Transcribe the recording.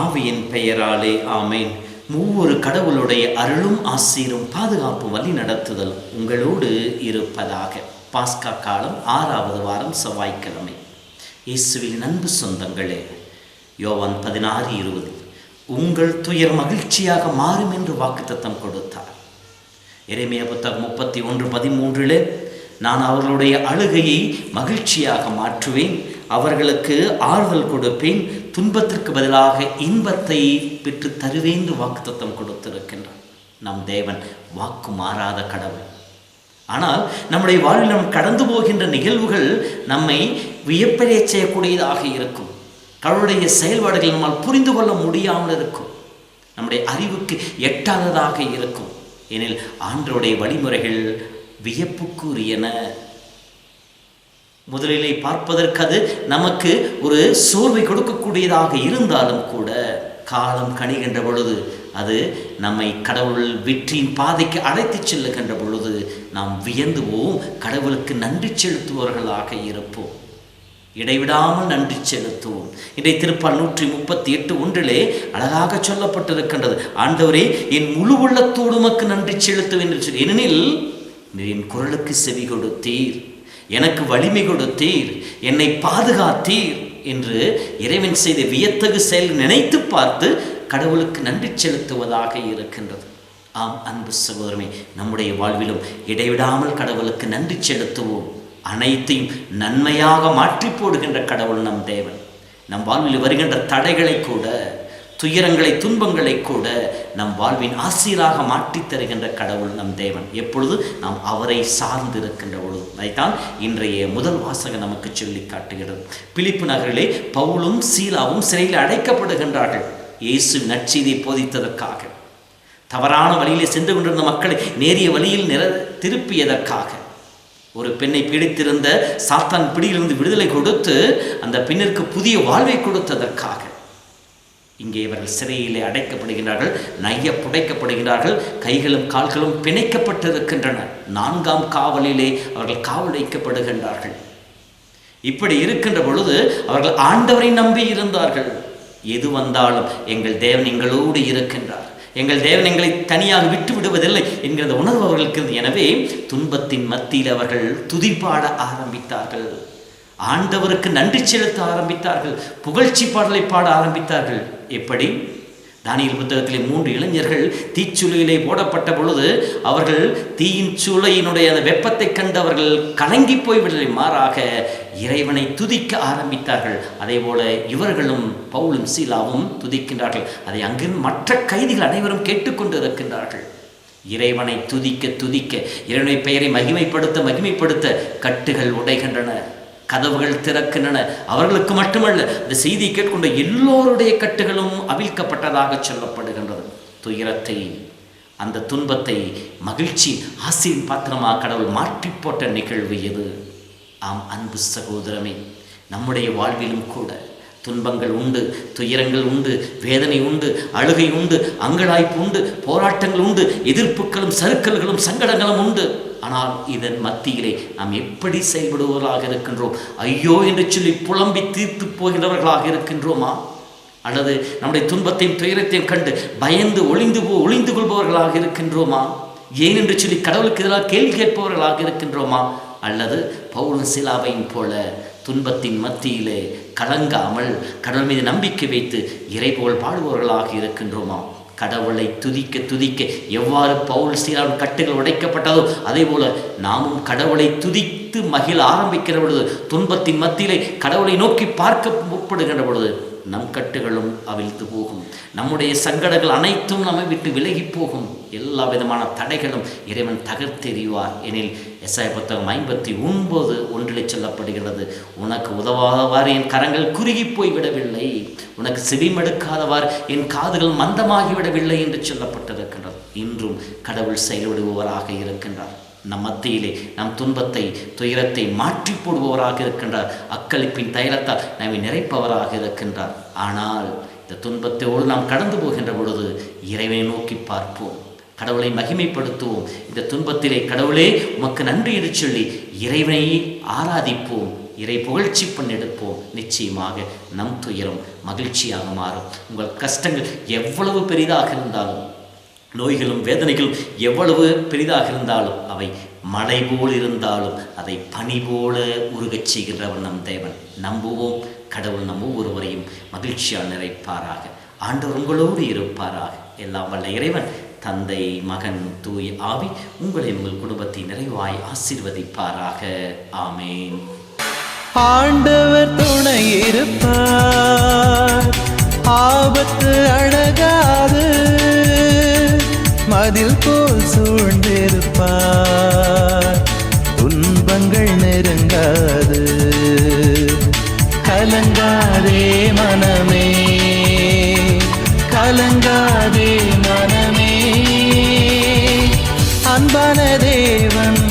ஆவியின் பெயராலே ஆமேன். மூவொரு கடவுளுடைய அருளும் ஆசீரும் பாதுகாப்பு வழி நடத்துதல் உங்களோடு இருப்பதாக. பாஸ்கா காலம் 6வது வாரம் செவ்வாய்க்கிழமை. இயேசுவின் அன்பு சொந்தங்களே, யோவான் 16:20 உங்கள் துயர் மகிழ்ச்சியாக மாறும் என்று வாக்குத்தத்தம் கொடுத்தார். எரேமியா புத்தகம் 31:13 நான் அவர்களுடைய அழுகையை மகிழ்ச்சியாக மாற்றுவேன், அவர்களுக்கு ஆறுதல் கொடுப்பேன், துன்பத்திற்கு பதிலாக இன்பத்தை பெற்று தருவேன் என்று வாக்குத்தத்தம் கொடுத்திருக்கின்றார். நம் தேவன் வாக்கு மாறாத கடவுள். ஆனால் நம்முடைய வாழ்வில் நாம் கடந்து போகின்ற நிகழ்வுகள் நம்மை வியப்படைய செய்யக்கூடியதாக இருக்கும். கடவுளுடைய செயல்பாடுகள் நம்மால் புரிந்து கொள்ள முடியாமல் இருக்கும், நம்முடைய அறிவுக்கு எட்டாததாக இருக்கும். எனில் ஆண்டவருடைய வழிமுறைகள் வியப்புக்குரியன. முதலிலே பார்ப்பதற்கு அது நமக்கு ஒரு சோர்வை கொடுக்கக்கூடியதாக இருந்தாலும் கூட, காலம் கணிகின்ற பொழுது அது நம்மை கடவுள் வெற்றியின் பாதைக்கு அழைத்து செல்லுகின்ற பொழுது நாம் வியந்து போவோம், கடவுளுக்கு நன்றி செலுத்துபவர்களாக இருப்போம், இடைவிடாமல் நன்றி செலுத்துவோம். இன்றைய திருப்பால் 138:1 அழகாக சொல்லப்பட்டிருக்கின்றது, ஆண்டவரே என் முழு உள்ளத்தோடு உமக்கு நன்றி செலுத்துவேன் என்று சொல்லி, ஏனெனில் என் குரலுக்கு செவி கொடுத்தீர், எனக்கு வலிமை கொடுத்தீர், என்னை பாதுகாத்தீர் என்று இறைவன் செய்த வியத்தகு செயல் நினைத்து பார்த்து கடவுளுக்கு நன்றி செலுத்துவதாக இருக்கின்றது. ஆம் அன்பு சகோதரமே, நம்முடைய வாழ்விலும் இடைவிடாமல் கடவுளுக்கு நன்றி செலுத்துவோம். அனைத்தையும் நன்மையாக மாற்றி போடுகின்ற கடவுள் நம் தேவன். நம் வாழ்வில் வருகின்ற தடைகளை கூட, துயரங்களை துன்பங்களை கூட நம் வாழ்வின் ஆசீராக மாற்றித் தருகின்ற கடவுள் நம் தேவன். எப்பொழுது நாம் அவரை சார்ந்து இருக்கின்ற பொழுது. அதைத்தான் இன்றைய முதல் வாசகம் நமக்கு சொல்லி காட்டுகிறது. பிலிப்பு நகரிலே பவுலும் சீலாவும் சிறையில் அடைக்கப்படுகின்றார்கள். இயேசு நற்செய்தியை போதித்ததற்காக, தவறான வழியிலே சென்று கொண்டிருந்த மக்களை நேரிய வழியில் திருப்பியதற்காக, ஒரு பெண்ணை பீடித்திருந்த சாத்தான் பிடியிலிருந்து விடுதலை கொடுத்து அந்த பெண்ணிற்கு புதிய வாழ்வை கொடுத்ததற்காக இங்கே இவர்கள் சிறையிலே அடைக்கப்படுகின்றார்கள், நைய புடைக்கப்படுகிறார்கள், கைகளும் கால்களும் பிணைக்கப்பட்டிருக்கின்றன. 4ஆம் காவலிலே அவர்கள் காவல் வைக்கப்படுகின்றார்கள். இப்படி இருக்கின்ற பொழுது அவர்கள் ஆண்டவரை நம்பி இருந்தார்கள். எது வந்தாலும் எங்கள் தேவன் எங்களோடு இருக்கின்றார், எங்கள் தேவன் எங்களை தனியாக விட்டு விடுவதில்லை என்கிற உணர்வு அவர்களுக்கு. எனவே துன்பத்தின் மத்தியில் அவர்கள் துதிப்பாட ஆரம்பித்தார்கள், ஆண்டவருக்கு நன்றி செலுத்த ஆரம்பித்தார்கள், புகழ்ச்சி பாடலை பாட ஆரம்பித்தார்கள். எப்படி? தானியேல் புத்தகத்திலே 3 இளைஞர்கள் தீச்சுளையிலே போடப்பட்ட பொழுது அவர்கள் தீயின் சூளையினுடைய அந்த வெப்பத்தை கண்டு அவர்கள் கலங்கி போய்விடலை, மாறாக இறைவனை துதிக்க ஆரம்பித்தார்கள். அதே போல இவர்களும் பவுலும் சீலாவும் துதிக்கின்றார்கள். அதை அங்கிருந்து மற்ற கைதிகள் அனைவரும் கேட்டுக்கொண்டு இருக்கின்றார்கள். இறைவனை துதிக்க துதிக்க, இறைவனை பெயரை மகிமைப்படுத்த கட்டுகள் உடைகின்றன, கதவுகள் திறக்கின்றன. அவர்களுக்கு மட்டுமல்ல, இந்த செய்தியை கேட்கொண்ட எல்லோருடைய கட்டுகளும் அவிழ்க்கப்பட்டதாக சொல்லப்படுகின்றது. துயரத்தை, அந்த துன்பத்தை மகிழ்ச்சி ஆசீர்வாத பாத்திரமாக கடவுள் மாற்றி போட்ட நிகழ்வு எது? ஆம் அன்பு சகோதரமே, நம்முடைய வாழ்விலும் கூட துன்பங்கள் உண்டு, துயரங்கள் உண்டு, வேதனை உண்டு, அழுகை உண்டு, அங்கலாய்ப்பு உண்டு, போராட்டங்கள் உண்டு, எதிர்ப்புகளும் சறுக்கல்களும் சங்கடங்களும் உண்டு. ஆனால் இதன் மத்தியிலே நாம் எப்படி செயல்படுவர்களாக இருக்கின்றோம்? ஐயோ என்று சொல்லி புலம்பி தீர்த்து போகிறவர்களாக இருக்கின்றோமா? அல்லது நம்முடைய துன்பத்தையும் துயரத்தையும் கண்டு பயந்து ஒளிந்து கொள்பவர்களாக இருக்கின்றோமா? ஏன் என்று சொல்லி கடவுளுக்கு எதிராக கேள்வி கேட்பவர்களாக இருக்கின்றோமா? அல்லது பவுலும் சீலாவையும் போல துன்பத்தின் மத்தியிலே கலங்காமல் கடவுள் மீது நம்பிக்கை வைத்து இறைபோல் பாடுபவர்களாக இருக்கின்றோமா? கடவுளை துதிக்க துதிக்க எவ்வாறு பவுல் சீலாவின் கட்டுகள் உடைக்கப்பட்டதோ அதே போல நாமும் கடவுளை துதித்து மகிழ ஆரம்பிக்கிற பொழுது, துன்பத்தின் மத்தியிலே கடவுளை நோக்கி பார்க்க முற்படுகின்ற பொழுது நம் கட்டுகளும் அவிழ்த்து போகும், நம்முடைய சங்கடங்கள் அனைத்தும் நம்மை விட்டு விலகி போகும், எல்லா விதமான தடைகளும் இறைவன் தகர்த்தெறிவார். எனில் எசாயா புத்தகம் 59:1 சொல்லப்படுகிறது, உனக்கு உதவாதவாறு என் கரங்கள் குறுகி போய்விடவில்லை, உனக்கு செவிமடுக்காதவாறு என் காதுகள் மந்தமாகிவிடவில்லை என்று சொல்லப்பட்டிருக்கின்றது. இன்றும் கடவுள் செயல்படுபவராக இருக்கின்றார். நம் மத்தியிலே நம் துன்பத்தை துயரத்தை மாற்றி போடுபவராக இருக்கின்றார். அக்களிப்பின் தைலத்தால் நம்மை நிறைப்பவராக இருக்கின்றார். ஆனால் இந்த துன்பத்தோடு நாம் கடந்து போகின்ற பொழுது இறைவனை நோக்கி பார்ப்போம், கடவுளை மகிமைப்படுத்துவோம். இந்த துன்பத்திலே கடவுளே உமக்கு நன்றி என்று சொல்லி இறைவனை ஆராதிப்போம், இறை புகழ்ச்சி பண்ணெடுப்போம். நிச்சயமாக நம் துயரம் மகிழ்ச்சியாக மாறும். உங்கள் கஷ்டங்கள் எவ்வளவு பெரிதாக இருந்தாலும், நோய்களும் வேதனைகளும் எவ்வளவு பெரிதாக இருந்தாலும், அவை மழை போல் இருந்தாலும் அதை பனி போல உருகச் செய்கின்றவன் நம் தேவன். நம்புவோம், கடவுள் நம் ஒவ்வொருவரையும் மகிழ்ச்சியால் நிறைப்பாராக. ஆண்டவர் உங்களோடு இருப்பாராக. எல்லாம் வல்ல இறைவன் தந்தை, மகன், தூய ஆவி உங்களை உங்கள் குடும்பத்தை நிறைவாய் ஆசீர்வதிப்பாராக. ஆமேன். ஆண்டவர் துணை இருப்பார், ஆபத்து அழகாது, மதில் போல் சூழ்ந்திருப்பார், துன்பங்கள் நெருங்காது. கலங்காதே மனமே, கலங்காதே மனமே, அன்பான தேவன்